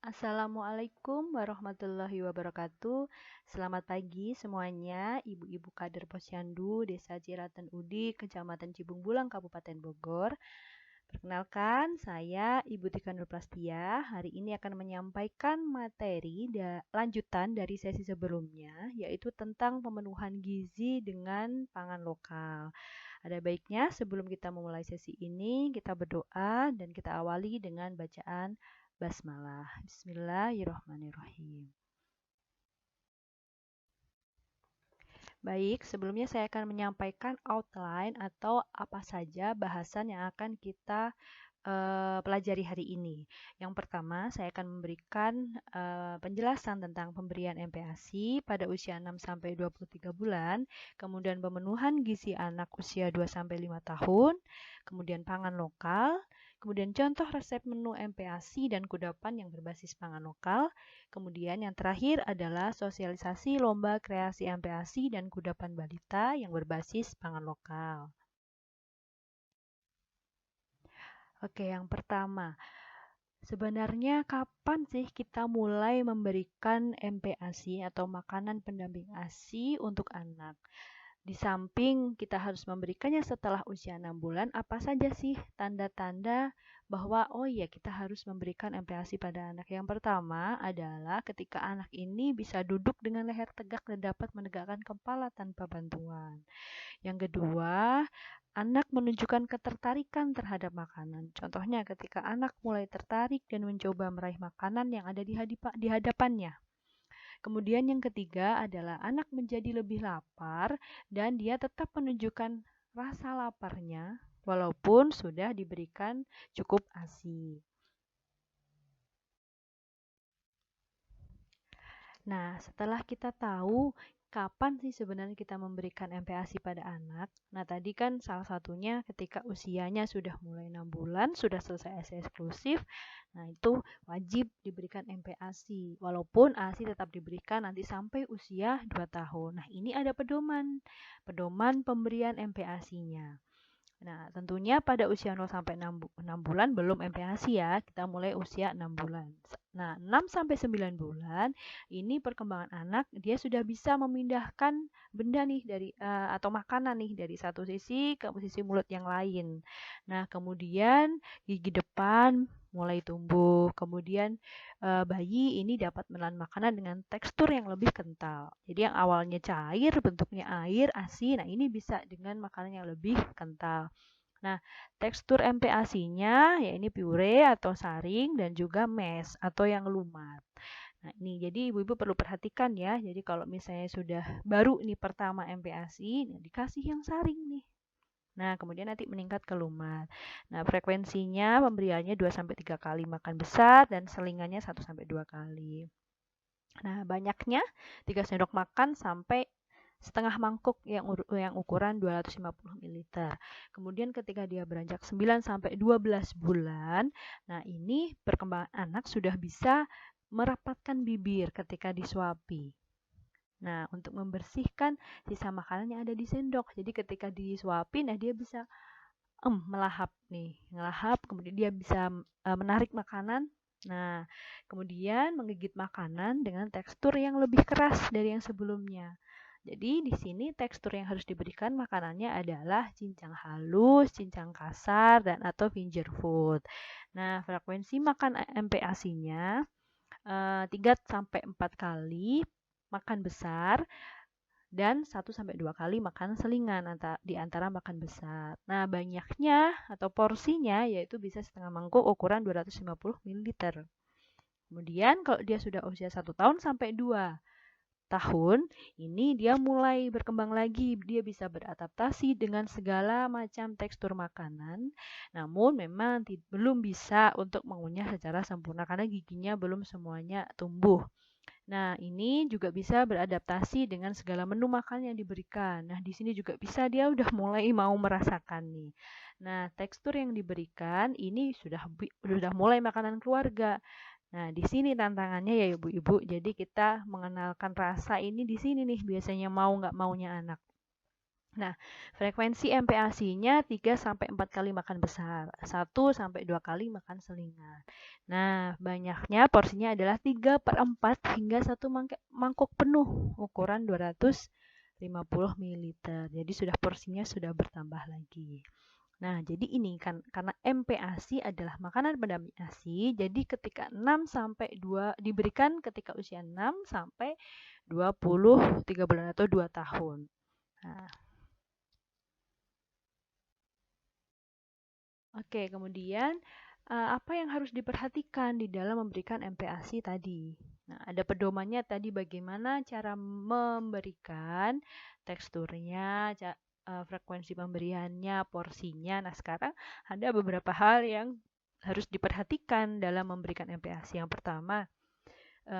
Assalamualaikum warahmatullahi wabarakatuh. Selamat pagi semuanya, ibu-ibu kader Posyandu, Desa Ciratan Udi, Kecamatan Cibung Bulang, Kabupaten Bogor. Perkenalkan, saya Ibu Tika Nur Prastia. Hari ini akan menyampaikan materi lanjutan dari sesi sebelumnya, yaitu tentang pemenuhan gizi dengan pangan lokal. Ada baiknya sebelum kita memulai sesi ini, kita berdoa dan kita awali dengan bacaan basmalah. Bismillahirrahmanirrahim. Baik, sebelumnya saya akan menyampaikan outline atau apa saja bahasan yang akan kita pelajari hari ini. Yang pertama, saya akan memberikan penjelasan tentang pemberian MPASI pada usia 6 sampai 23 bulan, kemudian pemenuhan gizi anak usia 2 sampai 5 tahun, kemudian pangan lokal, kemudian contoh resep menu MPASI dan kudapan yang berbasis pangan lokal, kemudian yang terakhir adalah sosialisasi lomba kreasi MPASI dan kudapan balita yang berbasis pangan lokal. Oke, yang pertama, sebenarnya kapan sih kita mulai memberikan MPASI atau makanan pendamping ASI untuk anak? Di samping kita harus memberikannya setelah usia 6 bulan, apa saja sih tanda-tanda bahwa oh iya kita harus memberikan MPASI pada anak? Yang pertama adalah ketika anak ini bisa duduk dengan leher tegak dan dapat menegakkan kepala tanpa bantuan. Yang kedua, anak menunjukkan ketertarikan terhadap makanan. Contohnya ketika anak mulai tertarik dan mencoba meraih makanan yang ada di hadapannya. Kemudian yang ketiga adalah anak menjadi lebih lapar dan dia tetap menunjukkan rasa laparnya walaupun sudah diberikan cukup ASI. Nah, setelah kita tahu kapan sih sebenarnya kita memberikan MPASI pada anak? Nah, tadi kan salah satunya ketika usianya sudah mulai 6 bulan, sudah selesai ASI eksklusif. Nah, itu wajib diberikan MPASI. Walaupun ASI tetap diberikan nanti sampai usia 2 tahun. Nah, ini ada pedoman. Pedoman pemberian MPASI-nya. Nah, tentunya pada usia 0 sampai 6 bulan belum MPASI ya. Kita mulai usia 6 bulan. Nah, 6 sampai 9 bulan ini perkembangan anak dia sudah bisa memindahkan benda nih dari atau makanan nih dari satu sisi ke sisi mulut yang lain. Nah, kemudian gigi depan mulai tumbuh. Kemudian bayi ini dapat menelan makanan dengan tekstur yang lebih kental. Jadi yang awalnya cair, bentuknya air, ASI, nah ini bisa dengan makanan yang lebih kental. Nah, tekstur MPASI-nya ya ini pure atau saring dan juga mash atau yang lumat. Nah, ini jadi ibu-ibu perlu perhatikan ya. Jadi kalau misalnya sudah baru nih pertama MPASI, nah dikasih yang saring nih. Nah, kemudian nanti meningkat ke lumat. Nah, frekuensinya pemberiannya 2 sampai 3 kali makan besar dan selingannya 1 sampai 2 kali. Nah, banyaknya 3 sendok makan sampai setengah mangkuk yang ukuran 250 ml. Kemudian ketika dia beranjak 9 sampai 12 bulan, nah ini perkembangan anak sudah bisa merapatkan bibir ketika disuapi. Nah, untuk membersihkan sisa makanan yang ada di sendok. Jadi ketika disuapin, nah dia bisa melahap nih, ngelahap, kemudian dia bisa menarik makanan. Nah, kemudian menggigit makanan dengan tekstur yang lebih keras dari yang sebelumnya. Jadi di sini tekstur yang harus diberikan makanannya adalah cincang halus, cincang kasar, dan atau finger food. Nah, frekuensi makan MPASI-nya 3 sampai 4 kali makan besar dan 1 sampai 2 kali makan selingan di antara makan besar. Nah, banyaknya atau porsinya yaitu bisa setengah mangkuk ukuran 250 ml. Kemudian kalau dia sudah usia 1 tahun sampai 2 tahun, ini dia mulai berkembang lagi. Dia bisa beradaptasi dengan segala macam tekstur makanan. Namun memang belum bisa untuk mengunyah secara sempurna karena giginya belum semuanya tumbuh. Nah, ini juga bisa beradaptasi dengan segala menu makan yang diberikan. Nah, di sini juga bisa dia udah mulai mau merasakan nih. Nah, tekstur yang diberikan ini sudah mulai makanan keluarga. Nah, di sini tantangannya ya ibu-ibu. Jadi kita mengenalkan rasa ini di sini nih biasanya mau nggak maunya anak. Nah, frekuensi MPASI-nya 3-4 kali makan besar, 1-2 kali makan selingan. Nah, banyaknya porsinya adalah 3/4 hingga 1 mangkok penuh, ukuran 250 ml. Jadi porsinya sudah bertambah lagi. Nah, jadi ini kan karena MPASI adalah makanan pendamping ASI, jadi ketika diberikan ketika usia 6 sampai 23 bulan atau 2 tahun. Nah, oke, kemudian apa yang harus diperhatikan di dalam memberikan MPASI tadi? Nah, ada pedomannya tadi bagaimana cara memberikan, teksturnya, frekuensi pemberiannya, porsinya. Nah, sekarang ada beberapa hal yang harus diperhatikan dalam memberikan MPASI. Yang pertama,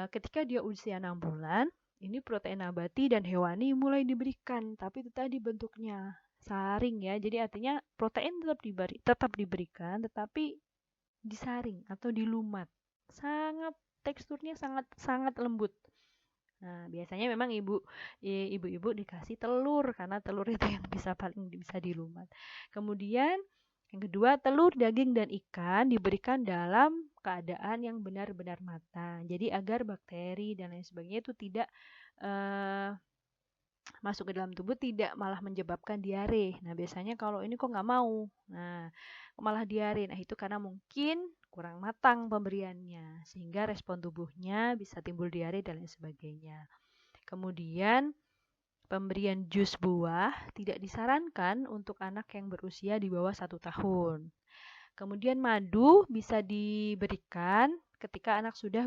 ketika dia usia 6 bulan, ini protein nabati dan hewani mulai diberikan, tapi itu tadi bentuknya saring ya. Jadi artinya protein tetap diberikan, tetapi disaring atau dilumat. Teksturnya sangat sangat lembut. Nah, biasanya memang ibu-ibu dikasih telur karena telur itu yang paling bisa dilumat. Kemudian yang kedua, telur, daging, dan ikan diberikan dalam keadaan yang benar-benar matang. Jadi agar bakteri dan lain sebagainya itu tidak masuk ke dalam tubuh, tidak malah menyebabkan diare. Nah, biasanya kalau ini kok nggak mau. Nah, malah diare. Nah, itu karena mungkin kurang matang pemberiannya, sehingga respon tubuhnya bisa timbul diare dan lain sebagainya. Kemudian, pemberian jus buah tidak disarankan untuk anak yang berusia di bawah 1 tahun. Kemudian madu bisa diberikan ketika anak sudah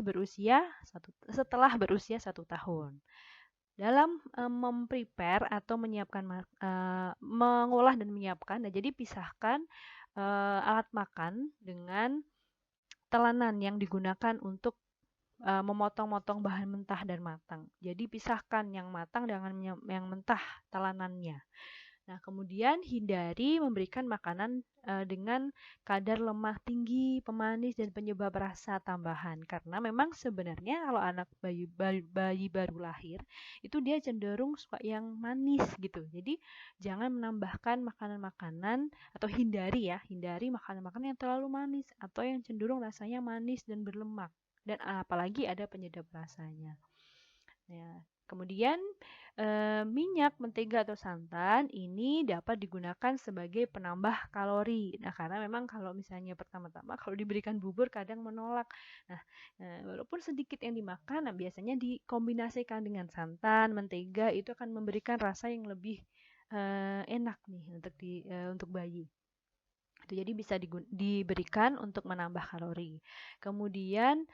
setelah berusia 1 tahun. Dalam memprepare atau menyiapkan mengolah dan menyiapkan, nah jadi pisahkan alat makan dengan telanan yang digunakan untuk memotong-motong bahan mentah dan matang. Jadi pisahkan yang matang dengan yang mentah telanannya. Nah, kemudian hindari memberikan makanan dengan kadar lemak tinggi, pemanis, dan penyebab rasa tambahan. Karena memang sebenarnya kalau anak bayi baru lahir, itu dia cenderung suka yang manis gitu. Jadi jangan menambahkan makanan-makanan atau hindari makanan-makanan yang terlalu manis atau yang cenderung rasanya manis dan berlemak. Dan apalagi ada penyedap rasanya. Ya, kemudian minyak, mentega atau santan ini dapat digunakan sebagai penambah kalori. Nah, karena memang kalau misalnya pertama-tama kalau diberikan bubur kadang menolak. Nah, walaupun sedikit yang dimakan, nah biasanya dikombinasikan dengan santan, mentega itu akan memberikan rasa yang lebih enak nih untuk bayi. Jadi bisa diberikan untuk menambah kalori. Kemudian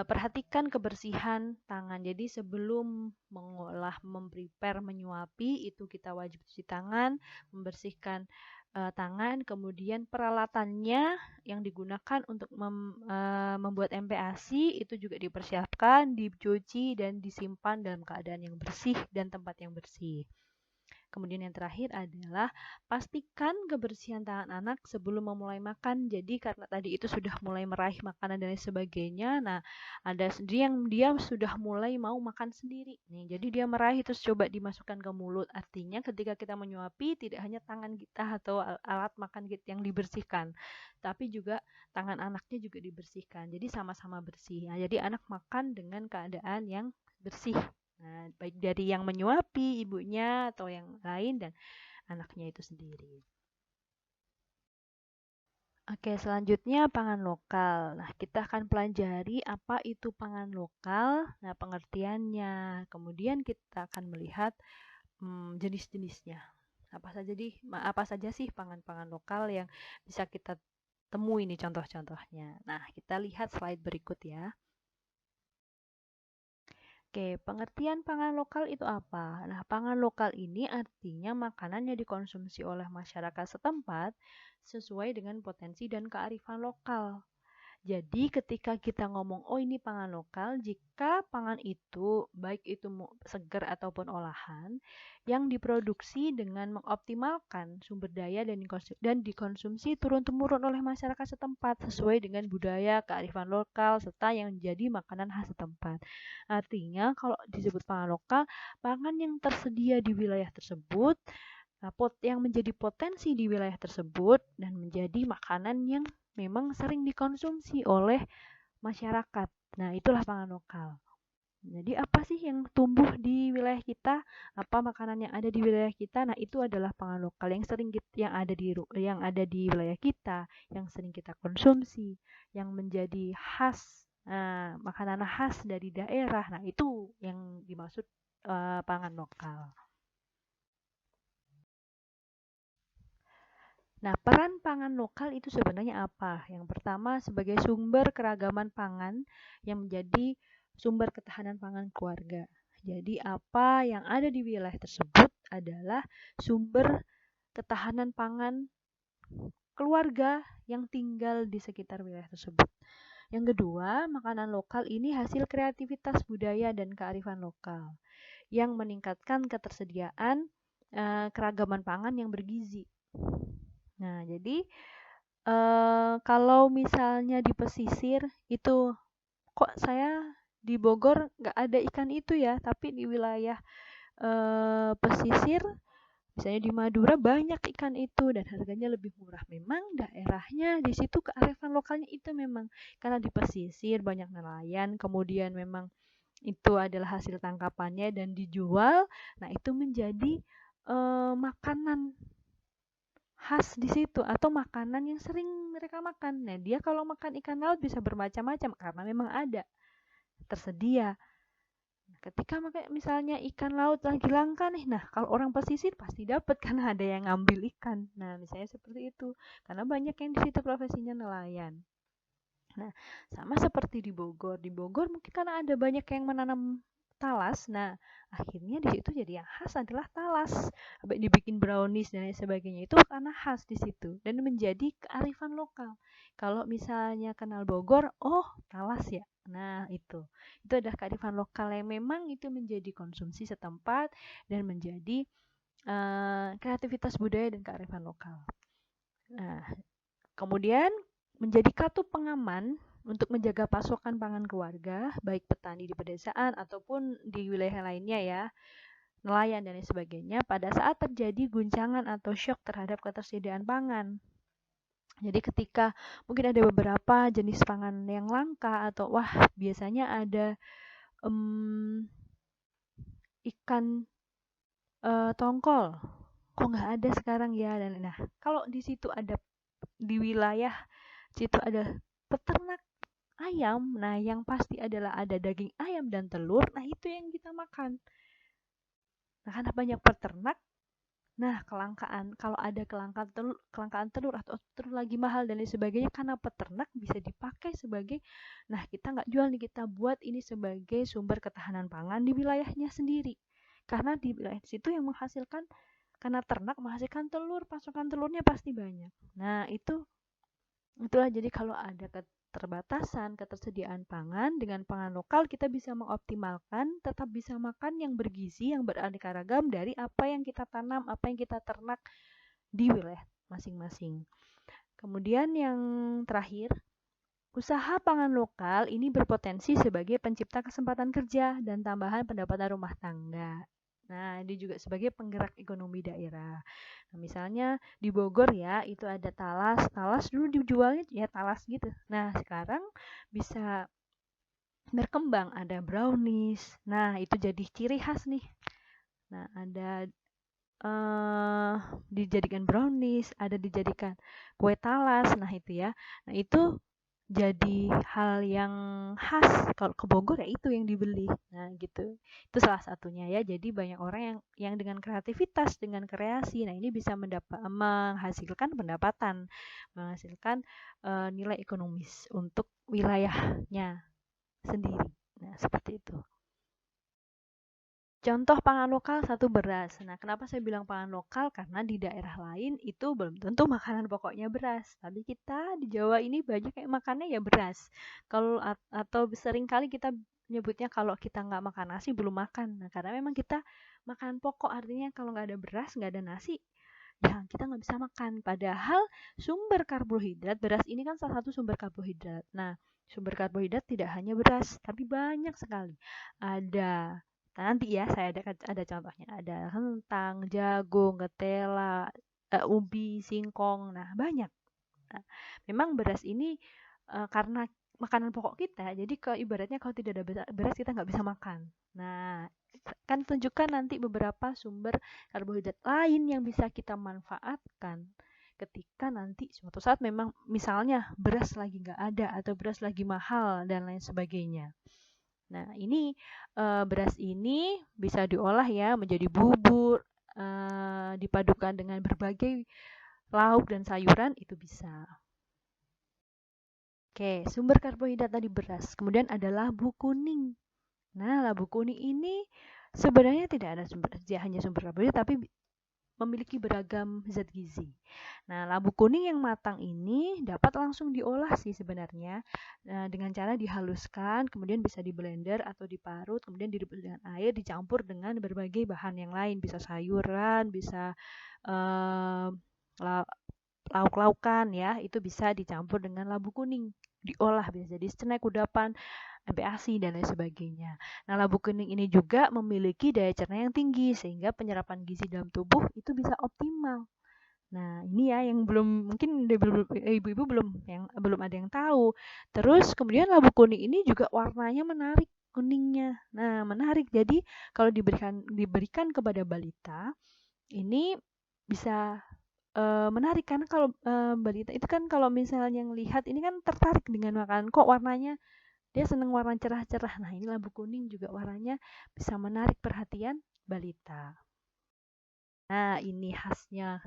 perhatikan kebersihan tangan. Jadi sebelum mengolah, memprepare, menyuapi itu kita wajib cuci tangan, membersihkan tangan. Kemudian peralatannya yang digunakan untuk membuat MPASI itu juga dipersiapkan, dicuci dan disimpan dalam keadaan yang bersih dan tempat yang bersih. Kemudian yang terakhir adalah pastikan kebersihan tangan anak sebelum memulai makan. Jadi karena tadi itu sudah mulai meraih makanan dan lain sebagainya, nah ada sendiri yang dia sudah mulai mau makan sendiri. Nih, jadi dia meraih terus coba dimasukkan ke mulut. Artinya ketika kita menyuapi tidak hanya tangan kita atau alat makan kita yang dibersihkan, tapi juga tangan anaknya juga dibersihkan. Jadi sama-sama bersih. Nah, jadi anak makan dengan keadaan yang bersih. Nah, baik dari yang menyuapi ibunya atau yang lain dan anaknya itu sendiri. Oke, selanjutnya pangan lokal. Nah, kita akan pelajari apa itu pangan lokal, nah pengertiannya. Kemudian kita akan melihat jenis-jenisnya. Apa saja sih pangan-pangan lokal yang bisa kita temui nih contoh-contohnya. Nah, kita lihat slide berikut ya. Oke, pengertian pangan lokal itu apa? Nah, pangan lokal ini artinya makanan yang dikonsumsi oleh masyarakat setempat sesuai dengan potensi dan kearifan lokal. Jadi ketika kita ngomong, oh ini pangan lokal, jika pangan itu, baik itu segar ataupun olahan, yang diproduksi dengan mengoptimalkan sumber daya dan dikonsumsi turun-temurun oleh masyarakat setempat sesuai dengan budaya, kearifan lokal, serta yang menjadi makanan khas setempat. Artinya kalau disebut pangan lokal, pangan yang tersedia di wilayah tersebut Nah, yang menjadi potensi di wilayah tersebut dan menjadi makanan yang memang sering dikonsumsi oleh masyarakat. Nah, itulah pangan lokal. Jadi apa sih yang tumbuh di wilayah kita? Apa makanan yang ada di wilayah kita? Nah, itu adalah pangan lokal yang sering yang ada di wilayah kita, yang sering kita konsumsi, yang menjadi khas, makanan khas dari daerah. Nah, itu yang dimaksud pangan lokal. Nah, peran pangan lokal itu sebenarnya apa? Yang pertama, sebagai sumber keragaman pangan yang menjadi sumber ketahanan pangan keluarga. Jadi, apa yang ada di wilayah tersebut adalah sumber ketahanan pangan keluarga yang tinggal di sekitar wilayah tersebut. Yang kedua, makanan lokal ini hasil kreativitas budaya dan kearifan lokal yang meningkatkan ketersediaan keragaman pangan yang bergizi. Nah, jadi kalau misalnya di pesisir itu kok saya di Bogor nggak ada ikan itu ya, tapi di wilayah pesisir misalnya di Madura banyak ikan itu dan harganya lebih murah. Memang daerahnya di situ kearifan lokalnya itu memang karena di pesisir banyak nelayan, kemudian memang itu adalah hasil tangkapannya dan dijual. Nah, itu menjadi makanan khas di situ atau makanan yang sering mereka makan. Nah, dia kalau makan ikan laut bisa bermacam-macam karena memang ada tersedia. Ketika misalnya ikan laut lagi langka nih, nah kalau orang pesisir pasti dapat karena ada yang ngambil ikan. Nah, misalnya seperti itu. Karena banyak yang di situ profesinya nelayan. Nah, sama seperti di Bogor. Di Bogor mungkin karena ada banyak yang menanam talas. Nah, akhirnya di situ jadi yang khas adalah talas. Sampai dibikin brownies dan lain sebagainya itu karena khas di situ dan menjadi kearifan lokal. Kalau misalnya kenal Bogor, oh talas ya. Nah, itu adalah kearifan lokal yang memang itu menjadi konsumsi setempat dan menjadi kreativitas budaya dan kearifan lokal. Nah, kemudian menjadi kartu pengaman untuk menjaga pasokan pangan keluarga, baik petani di pedesaan ataupun di wilayah lainnya ya, nelayan dan lain sebagainya, pada saat terjadi guncangan atau syok terhadap ketersediaan pangan. Jadi ketika mungkin ada beberapa jenis pangan yang langka atau wah biasanya ada ikan tongkol, kok nggak ada sekarang ya, dan nah kalau di situ ada di wilayah situ ada peternak ayam, nah yang pasti adalah ada daging ayam dan telur, nah itu yang kita makan. Nah, karena banyak peternak, nah kalau ada kelangkaan telur atau telur lagi mahal dan lain sebagainya karena peternak bisa dipakai sebagai, nah kita nggak jual nih, kita buat ini sebagai sumber ketahanan pangan di wilayahnya sendiri. Karena di wilayah situ yang menghasilkan, karena ternak menghasilkan telur, pasokan telurnya pasti banyak. Nah, itulah jadi kalau ada keterbatasan ketersediaan pangan, dengan pangan lokal kita bisa mengoptimalkan tetap bisa makan yang bergizi, yang beraneka ragam dari apa yang kita tanam, apa yang kita ternak di wilayah masing-masing. Kemudian yang terakhir, usaha pangan lokal ini berpotensi sebagai pencipta kesempatan kerja dan tambahan pendapatan rumah tangga. Nah, ini juga sebagai penggerak ekonomi daerah. Nah, misalnya di Bogor ya, itu ada talas. Talas dulu dijualnya ya talas gitu. Nah, sekarang bisa berkembang, ada brownies. Nah, itu jadi ciri khas nih. Nah, ada dijadikan brownies, ada dijadikan kue talas. Nah, itu ya. Nah, itu jadi hal yang khas. Kalau ke Bogor ya itu yang dibeli. Nah, gitu. Itu salah satunya ya. Jadi banyak orang yang dengan kreativitas, dengan kreasi, nah ini bisa menghasilkan pendapatan, menghasilkan nilai ekonomis untuk wilayahnya sendiri. Nah, seperti itu. Contoh pangan lokal satu beras. Nah, kenapa saya bilang pangan lokal? Karena di daerah lain itu belum tentu makanan pokoknya beras. Tapi kita di Jawa ini banyak kayak makannya ya beras. Kalau atau sering kali kita nyebutnya kalau kita nggak makan nasi belum makan. Nah, karena memang kita makan pokok, artinya kalau nggak ada beras, nggak ada nasi, ya kita nggak bisa makan. Padahal sumber karbohidrat, beras ini kan salah satu sumber karbohidrat. Nah, sumber karbohidrat tidak hanya beras, tapi banyak sekali. Ada Nanti ya saya ada contohnya, ada kentang, jagung, ketela, ubi, singkong. Nah, banyak. Nah, memang beras ini karena makanan pokok kita, jadi ibaratnya kalau tidak ada beras kita nggak bisa makan. Nah, kan tunjukkan nanti beberapa sumber karbohidrat lain yang bisa kita manfaatkan ketika nanti suatu saat memang misalnya beras lagi nggak ada atau beras lagi mahal dan lain sebagainya. Nah, ini beras ini bisa diolah ya menjadi bubur, dipadukan dengan berbagai lauk dan sayuran itu bisa. Oke, sumber karbohidrat tadi beras. Kemudian ada labu kuning. Nah, labu kuning ini sebenarnya tidak ada hanya sumber karbohidrat, tapi memiliki beragam zat gizi. Nah, labu kuning yang matang ini dapat langsung diolah sih sebenarnya dengan cara dihaluskan, kemudian bisa di blender atau diparut, kemudian direbus dengan air, dicampur dengan berbagai bahan yang lain, bisa sayuran, bisa lauk-laukan ya, itu bisa dicampur dengan labu kuning, diolah bisa jadi snack, kudapan, MPASI dan lain sebagainya. Nah, labu kuning ini juga memiliki daya cerna yang tinggi sehingga penyerapan gizi dalam tubuh itu bisa optimal. Nah, ini ya yang belum mungkin ibu-ibu belum ada yang tahu. Terus kemudian labu kuning ini juga warnanya menarik, kuningnya. Nah, menarik. Jadi kalau diberikan kepada balita ini bisa menarik karena kalau balita itu kan kalau misalnya lihat ini kan tertarik dengan makanan kok warnanya dia senang warna cerah-cerah. Nah, ini labu kuning juga warnanya bisa menarik perhatian balita. Nah, ini khasnya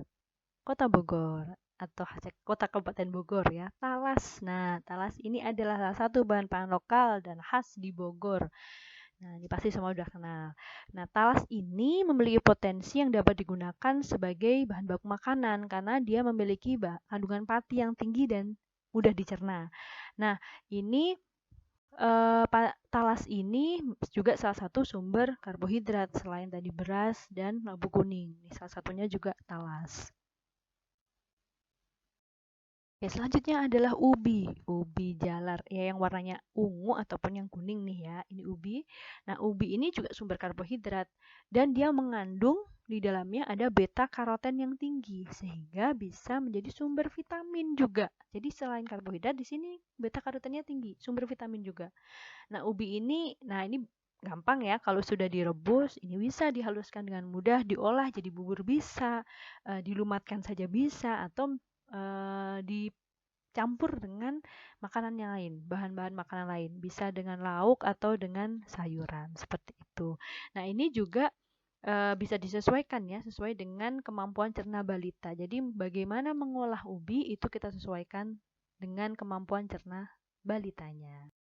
Kota Bogor atau khasnya Kota Kabupaten Bogor ya, talas. Nah, talas ini adalah salah satu bahan pangan lokal dan khas di Bogor. Nah, ini pasti semua udah kenal. Nah, talas ini memiliki potensi yang dapat digunakan sebagai bahan baku makanan karena dia memiliki kandungan pati yang tinggi dan mudah dicerna. Nah, ini talas ini juga salah satu sumber karbohidrat selain tadi beras dan labu kuning. Ini salah satunya juga talas. Oke, selanjutnya adalah ubi, ubi jalar ya yang warnanya ungu ataupun yang kuning nih ya. Ini ubi. Nah, ubi ini juga sumber karbohidrat dan dia mengandung di dalamnya ada beta karoten yang tinggi sehingga bisa menjadi sumber vitamin juga. Jadi selain karbohidrat di sini beta karotennya tinggi, sumber vitamin juga. Nah, ubi ini gampang ya kalau sudah direbus, ini bisa dihaluskan dengan mudah, diolah jadi bubur bisa, dilumatkan saja bisa atau dicampur dengan makanan yang lain, bahan-bahan makanan lain, bisa dengan lauk atau dengan sayuran seperti itu. Nah, ini juga bisa disesuaikan ya, sesuai dengan kemampuan cerna balita. Jadi bagaimana mengolah ubi itu kita sesuaikan dengan kemampuan cerna balitanya.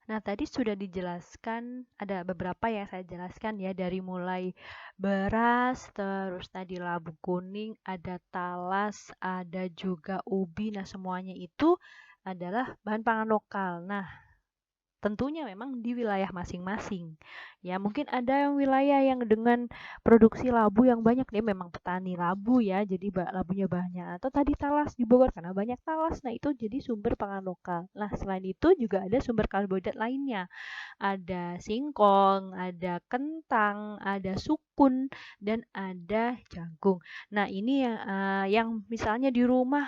Nah, tadi sudah dijelaskan, ada beberapa yang saya jelaskan ya, dari mulai beras, terus tadi labu kuning, ada talas, ada juga ubi. Nah, semuanya itu adalah bahan pangan lokal. Nah, tentunya memang di wilayah masing-masing. Ya, mungkin ada yang wilayah yang dengan produksi labu yang banyak, dia memang petani labu ya, jadi labunya banyak. Atau tadi talas di Bogor karena banyak talas, nah itu jadi sumber pangan lokal. Nah, selain itu juga ada sumber karbohidrat lainnya. Ada singkong, ada kentang, ada sukun, dan ada jagung. Nah, ini yang misalnya di rumah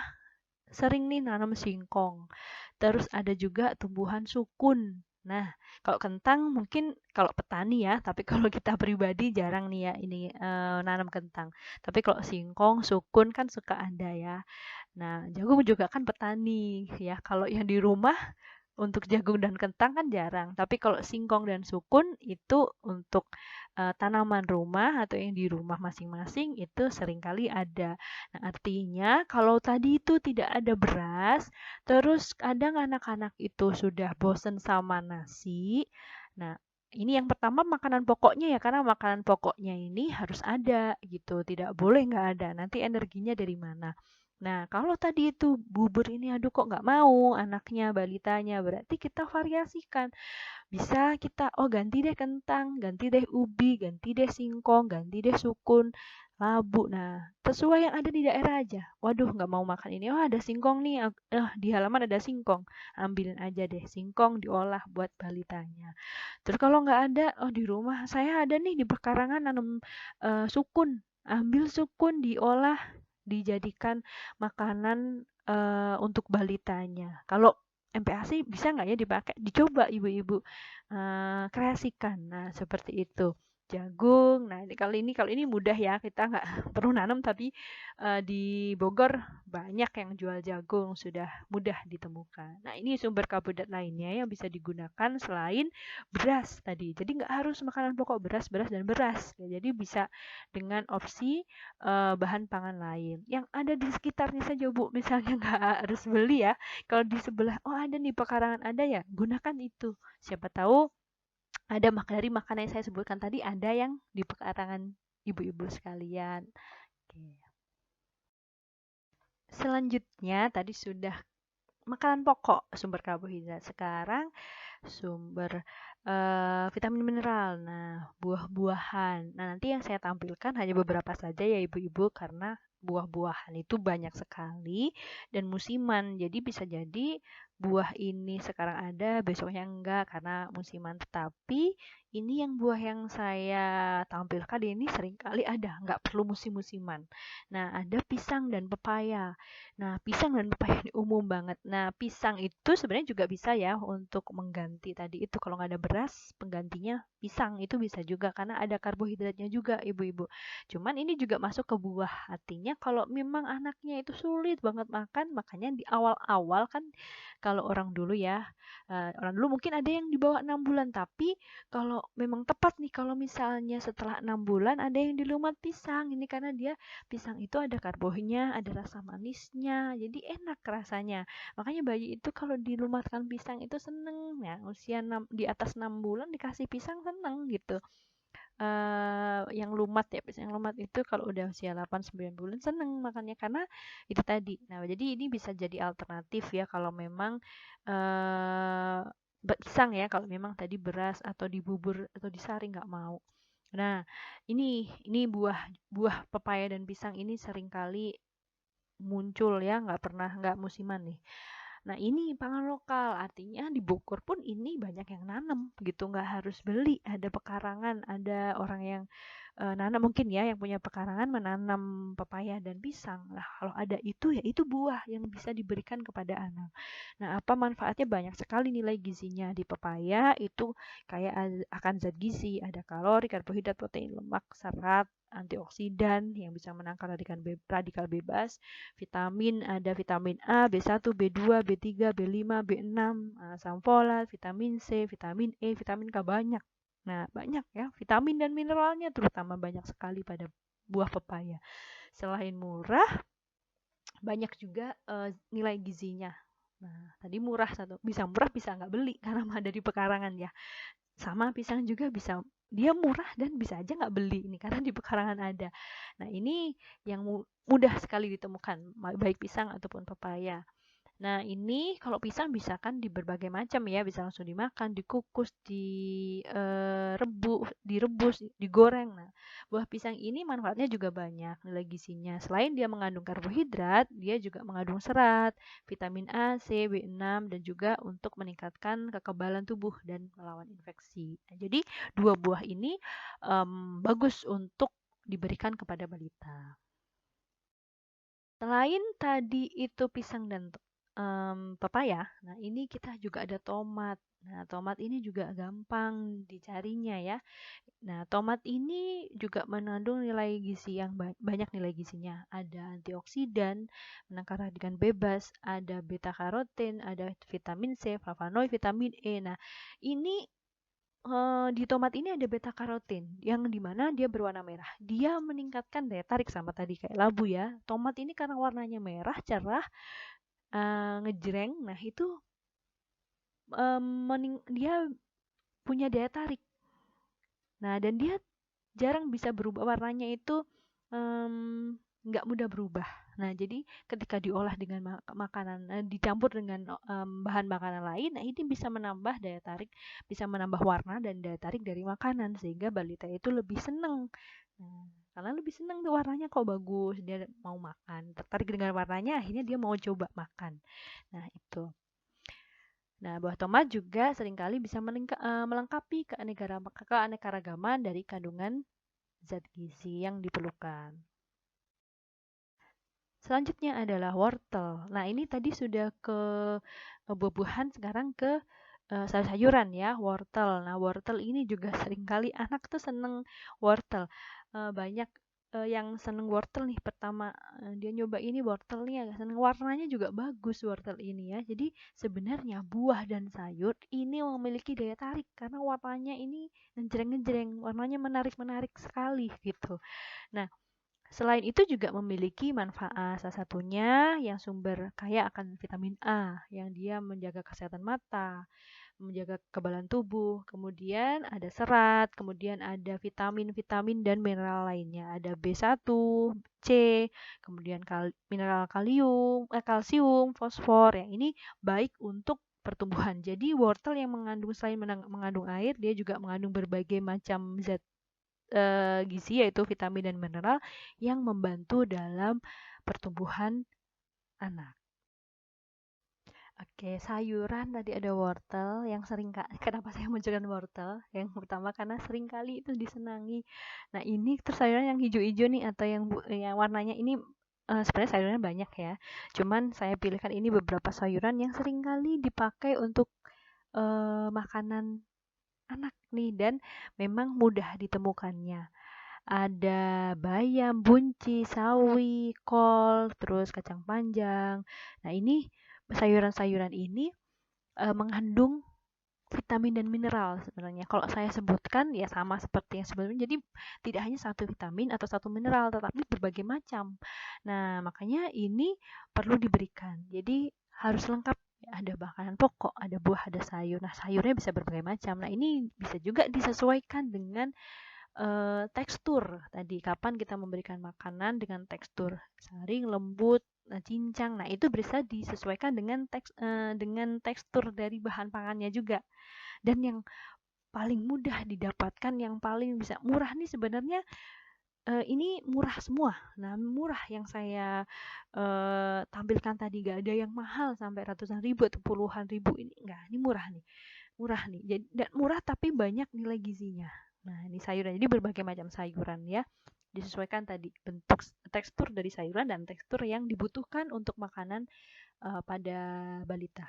sering nih nanam singkong. Terus ada juga tumbuhan sukun. Nah, kalau kentang mungkin kalau petani ya, tapi kalau kita pribadi jarang nih ya ini nanam kentang. Tapi kalau singkong, sukun kan suka ada ya. Nah, jagung juga kan petani ya. Kalau yang di rumah untuk jagung dan kentang kan jarang, tapi kalau singkong dan sukun itu untuk tanaman rumah atau yang di rumah masing-masing itu seringkali ada. Nah, artinya kalau tadi itu tidak ada beras, terus kadang anak-anak itu sudah bosen sama nasi. Nah, ini yang pertama makanan pokoknya ya, karena makanan pokoknya ini harus ada gitu, tidak boleh nggak ada. Nanti energinya dari mana? Nah, kalau tadi itu bubur ini aduh kok nggak mau anaknya, balitanya, berarti kita variasikan. Bisa kita, oh ganti deh kentang, ganti deh ubi, ganti deh singkong, ganti deh sukun. labu. Nah, sesuai yang ada di daerah aja. Waduh, nggak mau makan ini. Oh, ada singkong nih. Di halaman ada singkong. Ambilin aja deh singkong diolah buat balitanya. Terus kalau nggak ada, oh di rumah saya ada nih di pekarangan nanam sukun. Ambil sukun diolah, dijadikan makanan untuk balitanya. Kalau MPASI bisa nggak ya dipakai? Dicoba ibu-ibu kreasikan. Nah, seperti itu. Jagung. Nah, kalau ini mudah ya. Kita nggak perlu nanam, tapi di Bogor banyak yang jual jagung, sudah mudah ditemukan. Nah, ini sumber karbohidrat lainnya yang bisa digunakan selain beras tadi. Jadi nggak harus makanan pokok beras, beras dan beras. Ya, jadi bisa dengan opsi bahan pangan lain yang ada di sekitarnya saja, Bu. Misalnya nggak harus beli ya. Kalau di sebelah, oh ada nih pekarangan ada ya, gunakan itu. Siapa tahu ada dari makanan yang saya sebutkan tadi ada yang di pekarangan ibu-ibu sekalian. Oke. Selanjutnya tadi sudah makanan pokok sumber karbohidrat. Sekarang sumber vitamin mineral. Nah, buah-buahan. Nah, nanti yang saya tampilkan hanya beberapa saja ya ibu-ibu karena buah-buahan itu banyak sekali dan musiman. Jadi bisa jadi buah ini sekarang ada, besoknya enggak karena musiman. Tetapi ini yang buah yang saya tampilkan ini seringkali ada, enggak perlu musim-musiman. Nah, ada pisang dan pepaya. Nah, pisang dan pepaya ini umum banget. Nah, pisang itu sebenarnya juga bisa ya untuk mengganti tadi itu. Kalau nggak ada beras, penggantinya pisang itu bisa juga karena ada karbohidratnya juga, ibu-ibu. Cuman ini juga masuk ke buah. Artinya kalau memang anaknya itu sulit banget makan, makanya di awal-awal kan kalau orang dulu ya, orang dulu mungkin ada yang di bawah 6 bulan, tapi kalau memang tepat nih kalau misalnya setelah 6 bulan ada yang dilumat pisang. Ini karena dia pisang itu ada karbohnya, ada rasa manisnya, jadi enak rasanya. Makanya bayi itu kalau dilumatkan pisang itu seneng ya, usia di atas 6 bulan dikasih pisang seneng gitu. Yang lumat ya, pisang yang lumat itu kalau udah usia 8 9 bulan seneng makannya karena itu tadi. Nah, jadi ini bisa jadi alternatif ya kalau memang eh pisang ya kalau memang tadi beras atau dibubur atau disaring nggak mau. Nah, ini buah buah pepaya dan pisang ini seringkali muncul ya, nggak musiman nih. Nah, ini pangan lokal, artinya di Bogor pun ini banyak yang nanam gitu, nggak harus beli. Ada pekarangan, ada orang yang nanam mungkin ya, yang punya pekarangan menanam pepaya dan pisang. Nah, kalau ada itu ya itu buah yang bisa diberikan kepada anak. Nah, apa manfaatnya? Banyak sekali nilai gizinya di pepaya itu kayak akan zat gizi, ada kalori, karbohidrat, protein, lemak, serat, antioksidan yang bisa menangkal radikal bebas, vitamin ada vitamin A, B1, B2, B3, B5, B6, asam folat, vitamin C, vitamin E, vitamin K banyak. Nah, banyak ya vitamin dan mineralnya terutama banyak sekali pada buah pepaya. Selain murah, banyak juga nilai gizinya. Nah, tadi murah bisa nggak beli karena ada di pekarangan ya. Sama pisang juga bisa dia murah dan bisa aja nggak beli ini karena di pekarangan ada. Nah, ini yang mudah sekali ditemukan baik pisang ataupun pepaya. Nah, ini kalau pisang bisa kan di berbagai macam ya, bisa langsung dimakan, dikukus, direbus, digoreng. Nah, buah pisang ini manfaatnya juga banyak, nilai gizinya. Selain dia mengandung karbohidrat, dia juga mengandung serat, vitamin A, C, B6, dan juga untuk meningkatkan kekebalan tubuh dan melawan infeksi. Nah, jadi dua buah ini bagus untuk diberikan kepada balita. Selain tadi itu pisang dan pepaya, nah ini kita juga ada tomat. Nah, tomat ini juga gampang dicarinya ya. Nah, tomat ini juga mengandung nilai gizi yang banyak nilai gizinya. Ada antioksidan, menangkal radikal bebas, ada beta karoten, ada vitamin C, flavonoid, vitamin E. Nah, ini di tomat ini ada beta karoten yang dimana dia berwarna merah. Dia meningkatkan daya tarik sama tadi kayak labu ya. Tomat ini karena warnanya merah, cerah, ngejreng. Nah, itu dia punya daya tarik. Nah, dan dia jarang bisa berubah warnanya itu nggak mudah berubah. Nah, jadi ketika diolah dengan makanan, dicampur dengan bahan makanan lain, nah ini bisa menambah daya tarik, bisa menambah warna dan daya tarik dari makanan sehingga balita itu lebih seneng. Nah, karena lebih seneng tuh warnanya kok bagus, dia mau makan, tertarik dengan warnanya, akhirnya dia mau coba makan. Nah itu. Nah, buah tomat juga seringkali bisa melengkapi keanekaragaman dari kandungan zat gizi yang diperlukan. Selanjutnya adalah wortel. Nah, ini tadi sudah ke buah-buahan, sekarang ke sayur-sayuran ya, wortel. Nah, wortel ini juga seringkali anak tuh seneng wortel. Banyak yang seneng wortel nih. Pertama dia nyoba ini wortel nih agak seneng. Warnanya juga bagus wortel ini ya. Jadi sebenarnya buah dan sayur ini memiliki daya tarik karena warnanya ini ngejreng-ngejreng, warnanya menarik-menarik sekali gitu. Nah, selain itu juga memiliki manfaat, salah satunya yang sumber kaya akan vitamin A, yang dia menjaga kesehatan mata, menjaga kekebalan tubuh, kemudian ada serat, kemudian ada vitamin-vitamin dan mineral lainnya, ada B1, C, kemudian mineral kalsium, fosfor, yang ini baik untuk pertumbuhan. Jadi wortel yang selain mengandung air, dia juga mengandung berbagai macam zat gizi, yaitu vitamin dan mineral yang membantu dalam pertumbuhan anak. Oke, sayuran tadi ada wortel yang sering kenapa saya munculkan wortel? Yang pertama karena sering kali itu disenangi. Nah, ini terus sayuran yang hijau-hijau nih atau yang warnanya ini sebenarnya sayurannya banyak ya. Cuman saya pilihkan ini beberapa sayuran yang sering kali dipakai untuk makanan anak nih dan memang mudah ditemukannya. Ada bayam, buncis, sawi, kol, terus kacang panjang. Nah, ini sayuran-sayuran ini mengandung vitamin dan mineral sebenarnya. Kalau saya sebutkan ya sama seperti yang sebelumnya. Jadi tidak hanya satu vitamin atau satu mineral, tetapi berbagai macam. Nah, makanya ini perlu diberikan. Jadi harus lengkap. Ada makanan pokok, ada buah, ada sayur. Nah, sayurnya bisa berbagai macam. Nah, ini bisa juga disesuaikan dengan tekstur tadi, kapan kita memberikan makanan dengan tekstur saring, lembut, cincang. Nah, itu bisa disesuaikan dengan tekstur dari bahan pangannya juga. Dan yang paling mudah didapatkan, yang paling bisa murah nih sebenarnya, ini murah semua. Nah, murah yang saya tampilkan tadi, gak ada yang mahal sampai ratusan ribu atau puluhan ribu, ini enggak, ini murah nih. Murah nih. Jadi dan murah tapi banyak nilai gizinya. Nah, ini sayuran. Jadi berbagai macam sayuran ya. Disesuaikan tadi bentuk, tekstur dari sayuran dan tekstur yang dibutuhkan untuk makanan pada balita.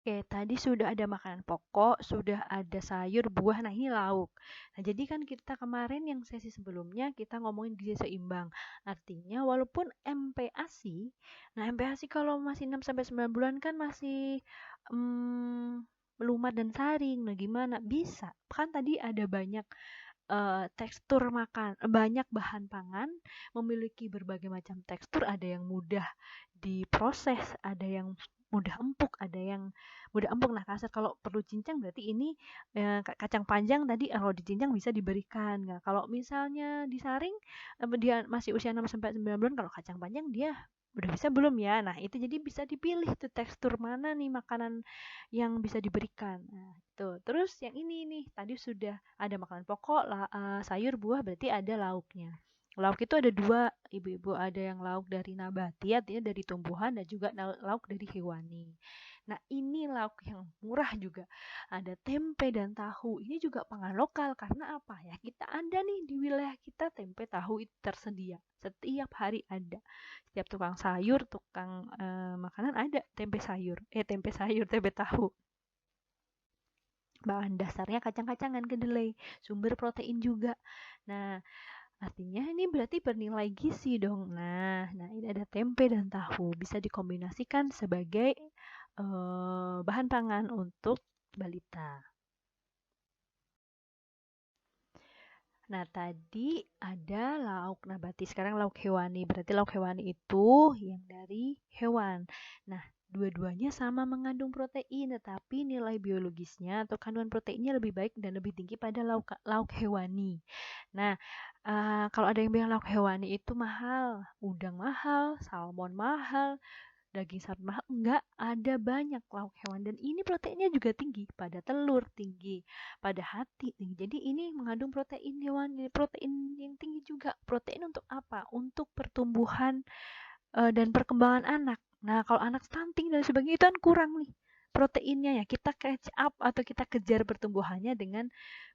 Oke, tadi sudah ada makanan pokok, sudah ada sayur, buah, nah ini lauk. Nah, jadi kan kita kemarin yang sesi sebelumnya kita ngomongin gizi seimbang. Artinya walaupun MPASI, nah MPASI kalau masih 6-9 bulan kan masih melumat dan saring. Nah, gimana? Bisa. Kan tadi ada banyak tekstur makan, banyak bahan pangan memiliki berbagai macam tekstur, ada yang mudah diproses, ada yang mudah empuk, ada yang mudah empuk. Nah, kasar kalau perlu cincang berarti ini kacang panjang tadi kalau dicincang bisa diberikan. Nah, kalau misalnya disaring dia masih usia 6-9 bulan, kalau kacang panjang dia udah bisa belum ya? Nah, itu jadi bisa dipilih tuh tekstur mana nih makanan yang bisa diberikan. Nah, itu. Terus yang ini nih, tadi sudah ada makanan pokok, sayur, buah, berarti ada lauknya. Lauk itu ada dua, ibu-ibu, ada yang lauk dari nabati, artinya dari tumbuhan, dan juga lauk dari hewani. Nah, ini lauk yang murah juga. Ada tempe dan tahu. Ini juga pangan lokal karena apa ya? Kita ada nih di wilayah kita tempe tahu itu tersedia. Setiap hari ada. Setiap tukang sayur, tukang makanan ada tempe sayur. Tempe tahu. Bahan dasarnya kacang-kacangan, kedelai, sumber protein juga. Nah, artinya ini berarti bernilai gizi dong. Nah, ini ada tempe dan tahu, bisa dikombinasikan sebagai bahan pangan untuk balita. Nah, tadi ada lauk nabati, sekarang lauk hewani. Berarti lauk hewani itu yang dari hewan. Nah, dua-duanya sama mengandung protein, tetapi nilai biologisnya atau kandungan proteinnya lebih baik dan lebih tinggi pada lauk hewani. Nah, kalau ada yang bilang lauk hewani itu mahal, udang mahal, salmon mahal, daging sapi mahal. Enggak, ada banyak lauk hewan dan ini proteinnya juga tinggi, pada telur tinggi, pada hati tinggi. Jadi ini mengandung protein hewani, protein yang tinggi juga. Protein untuk apa? Untuk pertumbuhan dan perkembangan anak. Nah, kalau anak stunting dan sebagainya itu kan kurang nih proteinnya ya. Kita catch up atau kita kejar pertumbuhannya dengan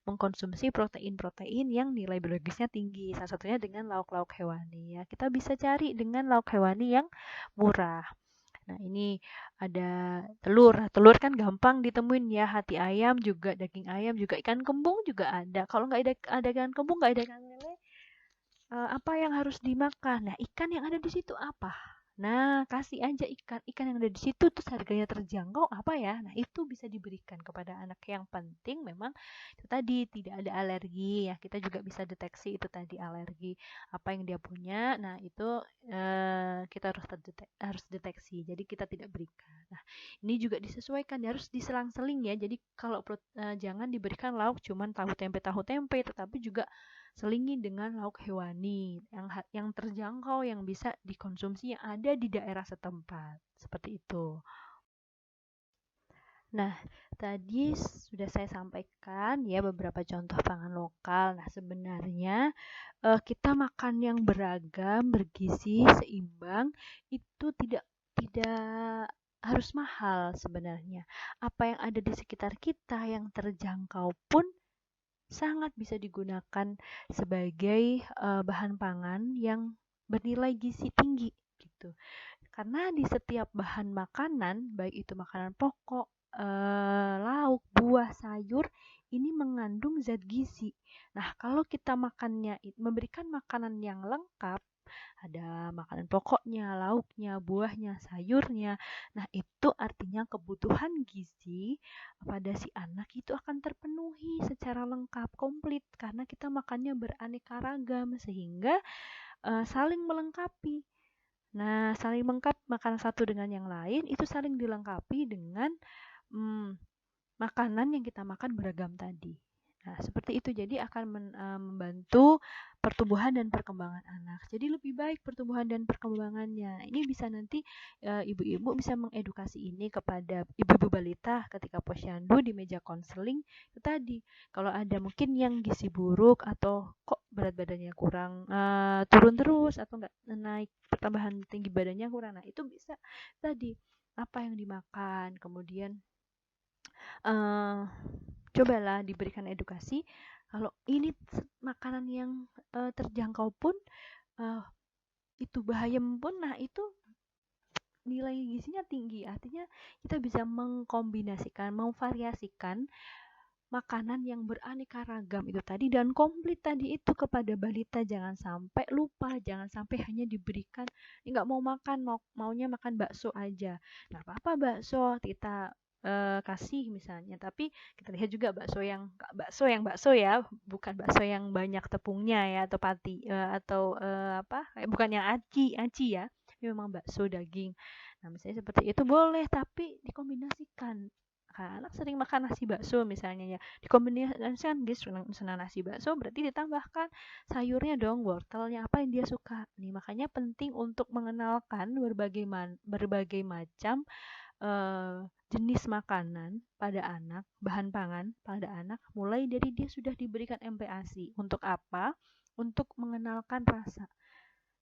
mengkonsumsi protein-protein yang nilai biologisnya tinggi. Salah satunya dengan lauk-lauk hewani ya. Kita bisa cari dengan lauk hewani yang murah. Nah, ini ada telur. Telur kan gampang ditemuin ya. Hati ayam juga, daging ayam juga, ikan kembung juga ada. Kalau nggak ada ikan kembung, nggak ada ikan lele, apa yang harus dimakan? Nah, ikan yang ada di situ apa? Nah, kasih aja ikan yang ada di situ terus harganya terjangkau apa ya? Nah, itu bisa diberikan kepada anak. Yang penting memang itu tadi tidak ada alergi ya. Kita juga bisa deteksi itu tadi alergi apa yang dia punya. Nah, itu kita harus deteksi. Jadi kita tidak berikan. Nah, ini juga disesuaikan, harus diselang-seling ya. Jadi kalau jangan diberikan lauk cuman tahu tempe, tetapi juga selingi dengan lauk hewani yang terjangkau, yang bisa dikonsumsi, yang ada di daerah setempat. Seperti itu. Nah, tadi sudah saya sampaikan ya beberapa contoh pangan lokal. Nah, sebenarnya kita makan yang beragam, bergizi, seimbang itu tidak harus mahal sebenarnya. Apa yang ada di sekitar kita yang terjangkau pun sangat bisa digunakan sebagai bahan pangan yang bernilai gizi tinggi gitu. Karena di setiap bahan makanan, baik itu makanan pokok, lauk, buah, sayur, ini mengandung zat gizi. Nah, kalau kita memberikan makanan yang lengkap, ada makanan pokoknya, lauknya, buahnya, sayurnya. Nah, itu artinya kebutuhan gizi pada si anak itu akan terpenuhi secara lengkap, komplit karena kita makannya beraneka ragam sehingga saling melengkapi. Nah, saling melengkapi makanan satu dengan yang lain itu saling dilengkapi dengan makanan yang kita makan beragam tadi. Nah, seperti itu. Jadi akan membantu pertumbuhan dan perkembangan anak. Jadi lebih baik pertumbuhan dan perkembangannya. Ini bisa nanti ibu-ibu bisa mengedukasi ini kepada ibu-ibu balita ketika posyandu di meja konseling. Itu tadi, kalau ada mungkin yang gizi buruk atau kok berat badannya kurang turun terus atau enggak naik, pertambahan tinggi badannya kurang. Nah, itu bisa tadi apa yang dimakan, kemudian cobalah diberikan edukasi kalau ini makanan yang terjangkau pun itu bahaya pun, nah itu nilai gizinya tinggi, artinya kita bisa mengkombinasikan, memvariasikan makanan yang beraneka ragam itu tadi dan komplit tadi itu kepada balita. Jangan sampai lupa, jangan sampai hanya diberikan nggak mau makan, maunya makan bakso aja. Nggak apa-apa bakso kita kasih misalnya, tapi kita lihat juga bakso ya, bukan bakso yang banyak tepungnya ya atau pati atau apa bukan yang aci ya, ini memang bakso daging. Nah, misalnya seperti itu boleh, tapi dikombinasikan. Anak sering makan nasi bakso misalnya ya, dikombinasikan dia senang nasi bakso, berarti ditambahkan sayurnya dong, wortelnya apa yang dia suka nih. Makanya penting untuk mengenalkan berbagai macam jenis makanan pada anak, bahan pangan pada anak mulai dari dia sudah diberikan MPASI. Untuk apa? Untuk mengenalkan rasa.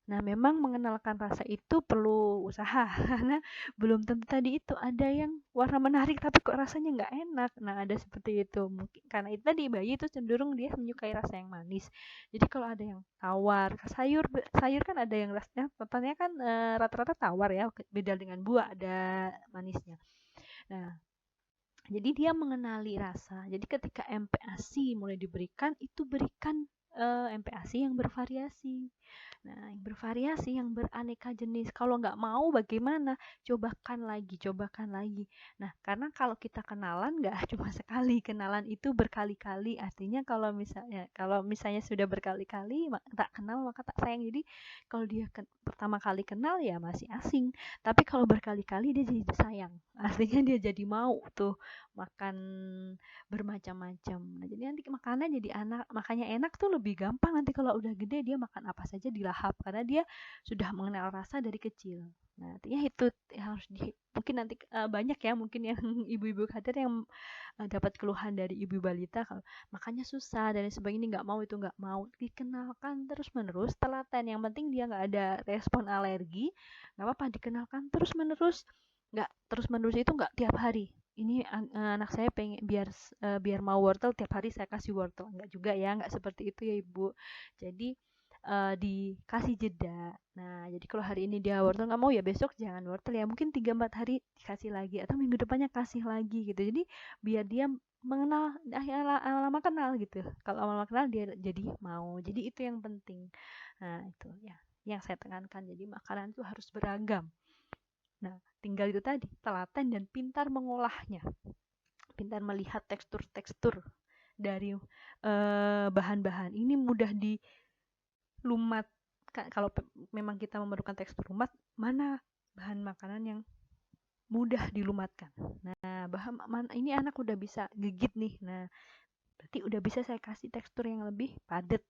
Nah, memang mengenalkan rasa itu perlu usaha karena belum tentu tadi itu ada yang warna menarik tapi kok rasanya nggak enak. Nah, ada seperti itu. Mungkin karena itu tadi bayi itu cenderung dia menyukai rasa yang manis. Jadi kalau ada yang tawar, sayur kan ada yang rasanya totalnya kan rata-rata tawar ya, beda dengan buah ada manisnya. Nah, jadi dia mengenali rasa. Jadi ketika MPASI mulai diberikan, itu berikan MPASI yang bervariasi. Nah, yang bervariasi, yang beraneka jenis. Kalau nggak mau bagaimana? Cobakan lagi. Nah, karena kalau kita kenalan nggak cuma sekali, kenalan itu berkali-kali. Artinya kalau misalnya sudah berkali-kali tak kenal maka tak sayang. Jadi kalau dia pertama kali kenal ya masih asing. Tapi kalau berkali-kali dia jadi sayang. Artinya dia jadi mau tuh makan bermacam-macam. Nah, jadi nanti makanya enak tuh lebih lebih gampang nanti kalau udah gede dia makan apa saja dilahap karena dia sudah mengenal rasa dari kecil. Nah, artinya itu harus mungkin nanti banyak ya mungkin yang ibu-ibu kader yang dapat keluhan dari ibu balita kalau makannya susah dan sebagainya, nggak mau itu nggak mau, dikenalkan terus menerus, telaten, yang penting dia nggak ada respon alergi, nggak apa-apa, dikenalkan terus menerus, nggak terus menerus itu nggak tiap hari. Ini anak saya pengen biar mau wortel tiap hari saya kasih wortel, nggak juga ya, nggak seperti itu ya ibu. Jadi dikasih jeda. Nah, jadi kalau hari ini dia wortel nggak mau ya besok jangan wortel ya. Mungkin 3-4 hari dikasih lagi atau minggu depannya kasih lagi gitu. Jadi biar dia mengenal lama kenal gitu. Kalau lama kenal dia jadi mau. Jadi itu yang penting. Nah, itu ya yang saya tekankan. Jadi makanan itu harus beragam. Nah, tinggal itu tadi, telaten dan pintar mengolahnya. Pintar melihat tekstur-tekstur dari bahan-bahan. Ini mudah dilumat. Kalau memang kita memerlukan tekstur lumat, mana bahan makanan yang mudah dilumatkan. Nah, ini anak udah bisa gigit nih. Nah, berarti udah bisa saya kasih tekstur yang lebih padat.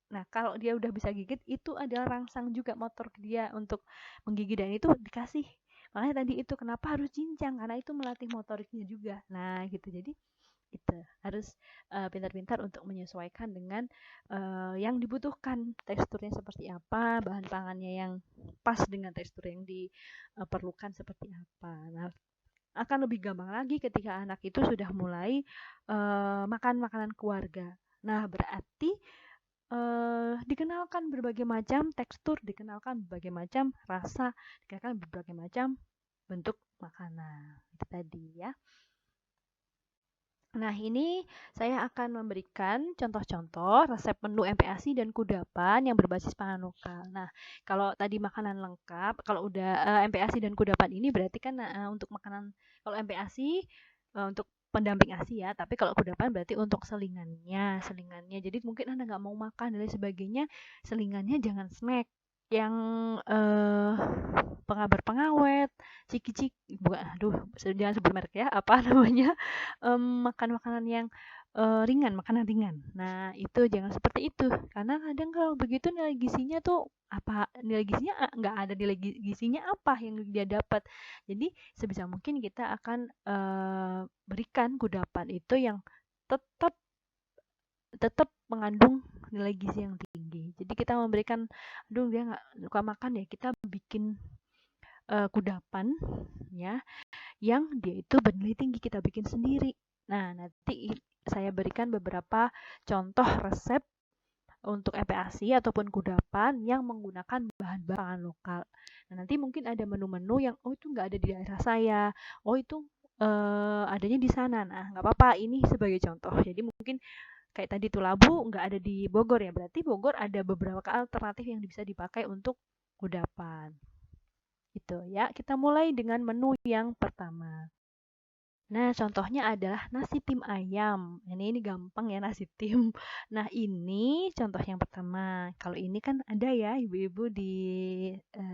Nah, kalau dia udah bisa gigit, itu adalah rangsang juga motor dia untuk menggigit, dan itu dikasih. Makanya tadi itu kenapa harus cincang, karena itu melatih motoriknya juga. Nah, gitu. Jadi itu harus pintar-pintar untuk menyesuaikan dengan yang dibutuhkan, teksturnya seperti apa, bahan pangannya yang pas dengan tekstur yang diperlukan seperti apa. Nah, akan lebih gampang lagi ketika anak itu sudah mulai makan makanan keluarga. Nah, berarti dikenalkan berbagai macam tekstur, dikenalkan berbagai macam rasa, dikenalkan berbagai macam bentuk makanan. Itu tadi ya. Nah, ini saya akan memberikan contoh-contoh resep menu MPASI dan kudapan yang berbasis pangan lokal. Nah, kalau tadi makanan lengkap, kalau udah MPASI dan kudapan ini berarti kan untuk makanan, kalau MPASI untuk pendamping ASI ya, tapi kalau kudapan berarti untuk selingannya. Jadi mungkin Anda nggak mau makan dan lain sebagainya, selingannya jangan snack yang pengawet, ciki-ciki, bukan, jangan sebut merek ya, apa namanya, makan makanan yang makanan ringan. Nah, itu jangan seperti itu, karena kadang kalau begitu nilai gizinya tuh nggak ada nilai gizinya apa yang dia dapat. Jadi sebisa mungkin kita akan berikan kudapan itu yang tetap mengandung nilai gizi yang tinggi. Jadi kita memberikan, dia nggak suka makan ya, kita bikin kudapan ya yang dia itu bernilai tinggi, kita bikin sendiri. Nah, nanti saya berikan beberapa contoh resep untuk MPASI ataupun kudapan yang menggunakan bahan-bahan lokal. Nah, nanti mungkin ada menu-menu yang itu nggak ada di daerah saya, itu adanya di sana. Nah, nggak apa-apa, ini sebagai contoh. Jadi mungkin kayak tadi tuh labu nggak ada di Bogor ya, berarti Bogor ada beberapa alternatif yang bisa dipakai untuk kudapan. Gitu ya. Kita mulai dengan menu yang pertama. Nah, contohnya adalah nasi tim ayam. Ini gampang ya, nasi tim. Nah, ini contoh yang pertama. Kalau ini kan ada ya ibu-ibu di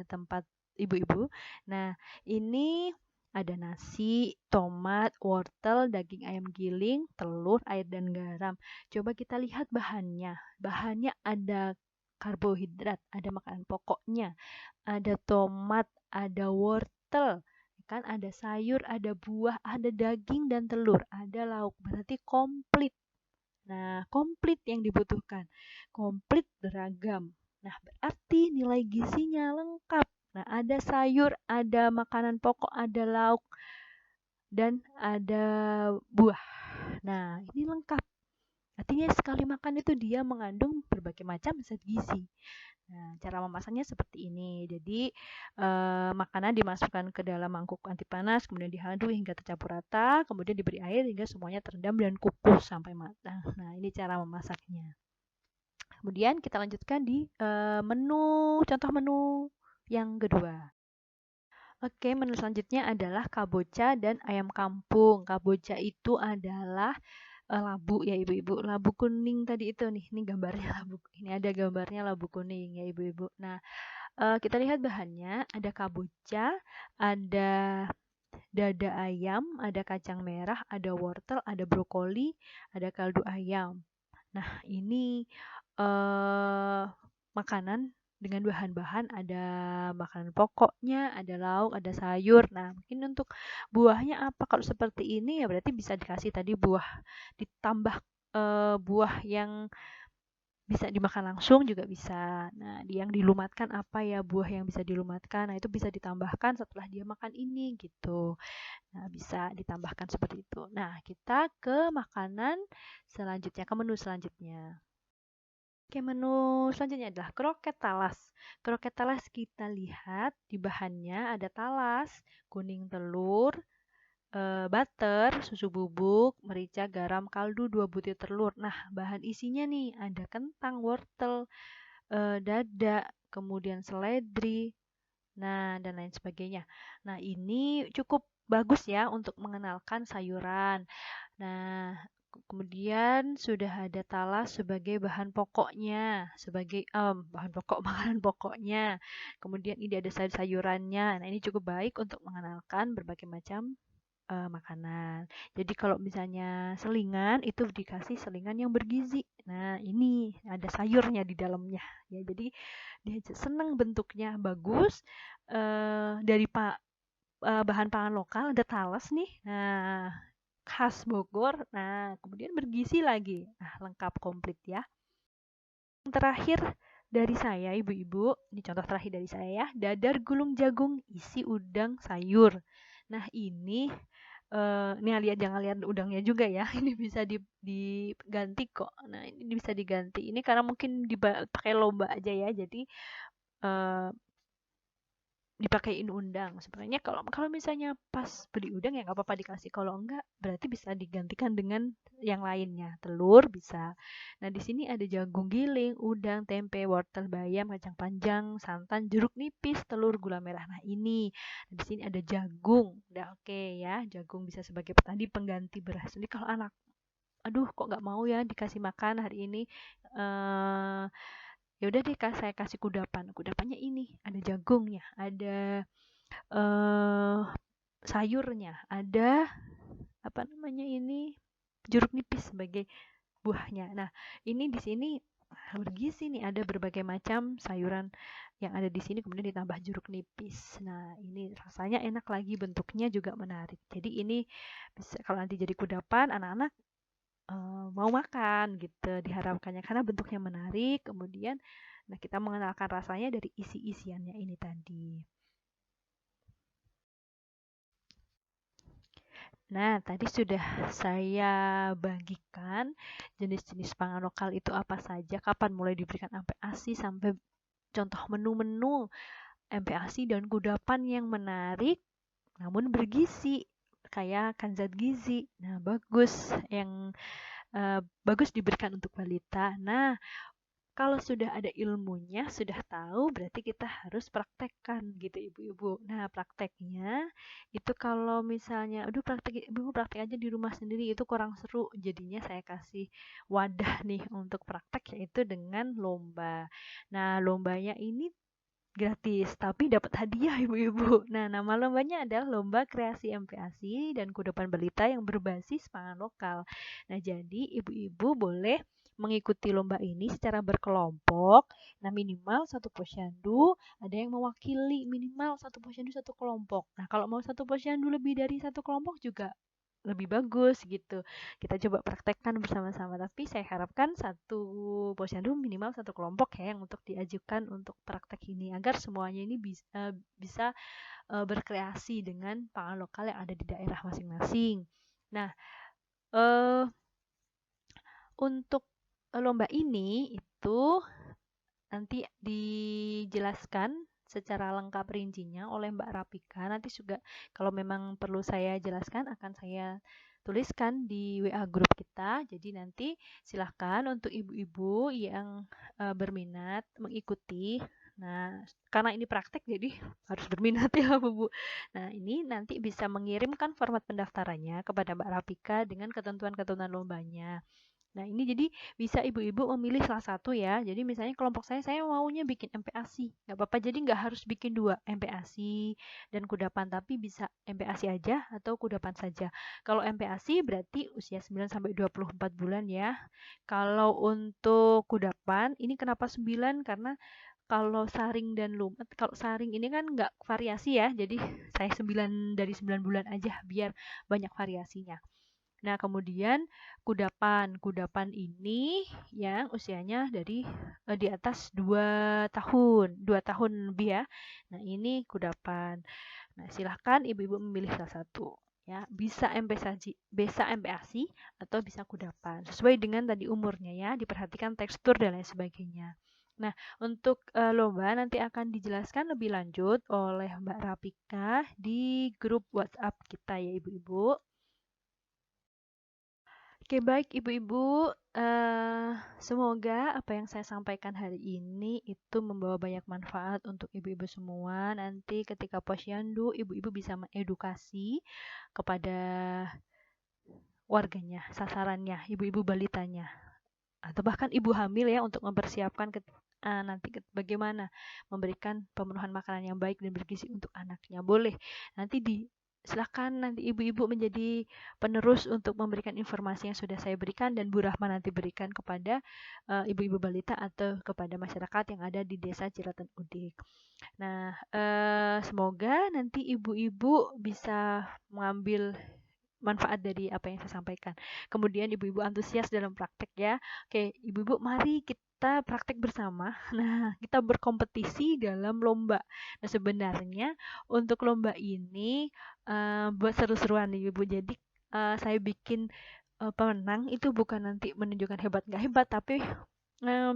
tempat ibu-ibu. Nah, ini ada nasi, tomat, wortel, daging ayam giling, telur, air dan garam. Coba kita lihat bahannya. Bahannya ada karbohidrat, ada makanan pokoknya, ada tomat, ada wortel, kan ada sayur, ada buah, ada daging dan telur, ada lauk. Berarti komplit. Nah, komplit yang dibutuhkan. Komplit beragam. Nah, berarti nilai gizinya lengkap. Nah, ada sayur, ada makanan pokok, ada lauk, dan ada buah. Nah, ini lengkap. Artinya sekali makan itu dia mengandung berbagai macam zat gizi. Nah, cara memasaknya seperti ini. Jadi, makanan dimasukkan ke dalam mangkuk anti panas, kemudian diaduk hingga tercampur rata, kemudian diberi air hingga semuanya terendam dan kukus sampai matang. Nah, ini cara memasaknya. Kemudian kita lanjutkan di contoh menu yang kedua. Oke, menu selanjutnya adalah kabocha dan ayam kampung. Kabocha itu adalah labu ya ibu-ibu, labu kuning tadi itu nih, ini gambarnya labu, ini ada gambarnya labu kuning ya ibu-ibu. Nah, kita lihat bahannya, ada kabocha, ada dada ayam, ada kacang merah, ada wortel, ada brokoli, ada kaldu ayam. Nah, ini makanan dengan bahan-bahan, ada makanan pokoknya, ada lauk, ada sayur. Nah, mungkin untuk buahnya apa? Kalau seperti ini ya berarti bisa dikasih tadi buah, ditambah buah yang bisa dimakan langsung juga bisa. Nah, yang dilumatkan apa ya, buah yang bisa dilumatkan. Nah, itu bisa ditambahkan setelah dia makan ini gitu. Nah, bisa ditambahkan seperti itu. Nah, kita ke makanan selanjutnya, ke menu selanjutnya. Oke, menu selanjutnya adalah kroket talas. Kroket talas kita lihat di bahannya ada talas, kuning telur, butter, susu bubuk, merica, garam, kaldu, 2 butir telur. Nah, bahan isinya nih ada kentang, wortel, dada, kemudian seledri, nah dan lain sebagainya. Nah, ini cukup bagus ya untuk mengenalkan sayuran. Nah, kemudian sudah ada talas sebagai bahan pokoknya, sebagai bahan pokok makanan pokoknya. Kemudian ini ada sayur-sayurannya. Nah, ini cukup baik untuk mengenalkan berbagai macam makanan. Jadi kalau misalnya selingan itu dikasih selingan yang bergizi. Nah, ini ada sayurnya di dalamnya ya. Jadi dia senang bentuknya bagus, dari bahan pangan lokal, ada talas nih. Nah, khas Bogor. Nah, kemudian bergizi lagi. Nah, lengkap komplit ya. Yang terakhir dari saya, ibu-ibu, ini contoh terakhir dari saya ya, dadar gulung jagung isi udang sayur. Nah, ini lihat, jangan lihat udangnya juga ya. Ini bisa diganti kok. Nah, ini bisa diganti. Ini karena mungkin dipakai lomba aja ya. Jadi eh, dipakein udang. Sebenarnya kalau kalau misalnya pas beli udang ya nggak apa-apa dikasih. Kalau enggak berarti bisa digantikan dengan yang lainnya. Telur bisa. Nah, di sini ada jagung giling, udang, tempe, wortel, bayam, kacang panjang, santan, jeruk nipis, telur, gula merah. Nah, ini. Nah, di sini ada jagung. Udah oke ya. Jagung bisa sebagai tadi pengganti beras. Jadi kalau anak, aduh kok nggak mau ya dikasih makan hari ini, eh ya udah deh Kak, saya kasih kudapan. Kudapannya ini ada jagungnya, ada eh sayurnya, ada apa namanya ini, jeruk nipis sebagai buahnya. Nah, ini di sini bergizi nih, ada berbagai macam sayuran yang ada di sini kemudian ditambah jeruk nipis. Nah, ini rasanya enak lagi, bentuknya juga menarik. Jadi ini bisa kalau nanti jadi kudapan anak-anak mau makan gitu diharapkannya karena bentuknya menarik, kemudian nah kita mengenalkan rasanya dari isi-isiannya ini tadi. Nah, tadi sudah saya bagikan jenis-jenis pangan lokal itu apa saja, kapan mulai diberikan MPASI, sampai contoh menu-menu MPASI dan kudapan yang menarik namun bergizi, kayak kan zat gizi. Nah, bagus diberikan untuk balita. Nah, kalau sudah ada ilmunya, sudah tahu, berarti kita harus praktekkan gitu ibu-ibu. Nah, prakteknya itu kalau misalnya, aduh praktek, ibu praktek aja di rumah sendiri itu kurang seru. Jadinya saya kasih wadah nih untuk praktek yaitu dengan lomba. Nah, lombanya ini gratis, tapi dapat hadiah ibu-ibu. Nah, nama lombanya adalah Lomba Kreasi MPASI dan Kudapan Balita yang berbasis pangan lokal. Nah, jadi ibu-ibu boleh mengikuti lomba ini secara berkelompok. Nah, minimal satu posyandu, ada yang mewakili minimal satu posyandu satu kelompok. Nah, kalau mau satu posyandu lebih dari satu kelompok juga lebih bagus gitu. Kita coba praktekkan bersama-sama. Tapi saya harapkan satu posyandu minimal satu kelompok ya yang untuk diajukan untuk praktek ini agar semuanya ini bisa berkreasi dengan pangan lokal yang ada di daerah masing-masing. Nah, eh, untuk lomba ini itu nanti dijelaskan secara lengkap rincinya oleh Mbak Rapika. Nanti juga kalau memang perlu saya jelaskan akan saya tuliskan di WA grup kita. Jadi nanti silahkan untuk ibu-ibu yang berminat mengikuti. Nah, karena ini praktek jadi harus berminat ya Bu. Nah, ini nanti bisa mengirimkan format pendaftarannya kepada Mbak Rapika dengan ketentuan-ketentuan lombanya. Nah, ini jadi bisa ibu-ibu memilih salah satu ya. Jadi misalnya kelompok saya maunya bikin MPASI. Nggak apa-apa, jadi nggak harus bikin dua, MPASI dan kudapan, tapi bisa MPASI aja atau kudapan saja. Kalau MPASI berarti usia 9 sampai 24 bulan ya. Kalau untuk kudapan, ini kenapa 9? Karena kalau saring dan lumet, kalau saring ini kan nggak variasi ya, jadi saya 9 dari 9 bulan aja biar banyak variasinya. Nah, kemudian kudapan. Kudapan ini yang usianya dari di atas 2 tahun, 2 tahun lebih ya. Nah, ini kudapan. Nah, silahkan ibu-ibu memilih salah satu ya. Bisa MPASI atau bisa kudapan. Sesuai dengan tadi umurnya ya, diperhatikan tekstur dan lain sebagainya. Nah, untuk lomba nanti akan dijelaskan lebih lanjut oleh Mbak Rapika di grup WhatsApp kita ya, ibu-ibu. Oke, baik Ibu-ibu, semoga apa yang saya sampaikan hari ini itu membawa banyak manfaat untuk ibu-ibu semua. Nanti ketika posyandu, ibu-ibu bisa mengedukasi kepada warganya, sasarannya, ibu-ibu balitanya, atau bahkan ibu hamil ya untuk mempersiapkan nanti bagaimana memberikan pemenuhan makanan yang baik dan bergizi untuk anaknya. Boleh nanti silahkan nanti ibu-ibu menjadi penerus untuk memberikan informasi yang sudah saya berikan dan Bu Rahma nanti berikan kepada ibu-ibu balita atau kepada masyarakat yang ada di Desa Cilatan Udik. Nah, semoga nanti ibu-ibu bisa mengambil manfaat dari apa yang saya sampaikan. Kemudian ibu-ibu antusias dalam praktek ya. Oke, ibu-ibu mari kita praktek bersama. Nah, kita berkompetisi dalam lomba. Nah, sebenarnya untuk lomba ini buat seru-seruan nih ibu. Jadi saya bikin pemenang itu bukan nanti menunjukkan hebat nggak hebat, tapi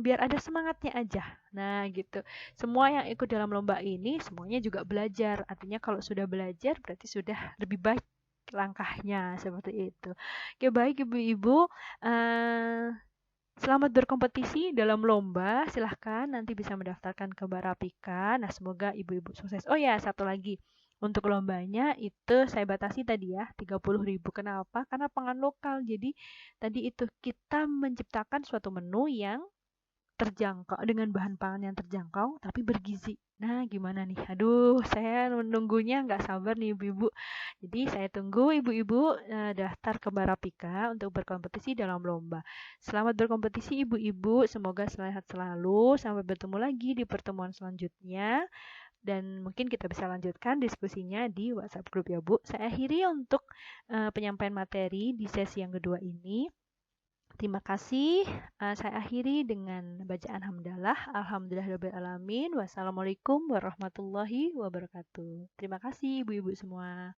biar ada semangatnya aja. Nah, gitu. Semua yang ikut dalam lomba ini semuanya juga belajar. Artinya kalau sudah belajar berarti sudah lebih baik langkahnya seperti itu. Oke, baik ibu-ibu. Selamat berkompetisi dalam lomba. Silahkan nanti bisa mendaftarkan ke Mbak Rapika. Nah, semoga ibu-ibu sukses. Oh ya, satu lagi. Untuk lombanya itu saya batasi tadi ya, 30.000. Kenapa? Karena pangan lokal. Jadi tadi itu kita menciptakan suatu menu yang terjangkau dengan bahan pangan yang terjangkau tapi bergizi. Nah, gimana nih? Aduh, saya menunggunya nggak sabar nih ibu-ibu. Jadi saya tunggu ibu-ibu daftar ke Barapika untuk berkompetisi dalam lomba. Selamat berkompetisi ibu-ibu, semoga sehat selalu. Sampai bertemu lagi di pertemuan selanjutnya. Dan mungkin kita bisa lanjutkan diskusinya di WhatsApp grup ya Bu. Saya akhiri untuk penyampaian materi di sesi yang kedua ini. Terima kasih. Saya akhiri dengan bacaan hamdalah. Alhamdulillahirabbil alamin. Wassalamualaikum warahmatullahi wabarakatuh. Terima kasih ibu-ibu semua.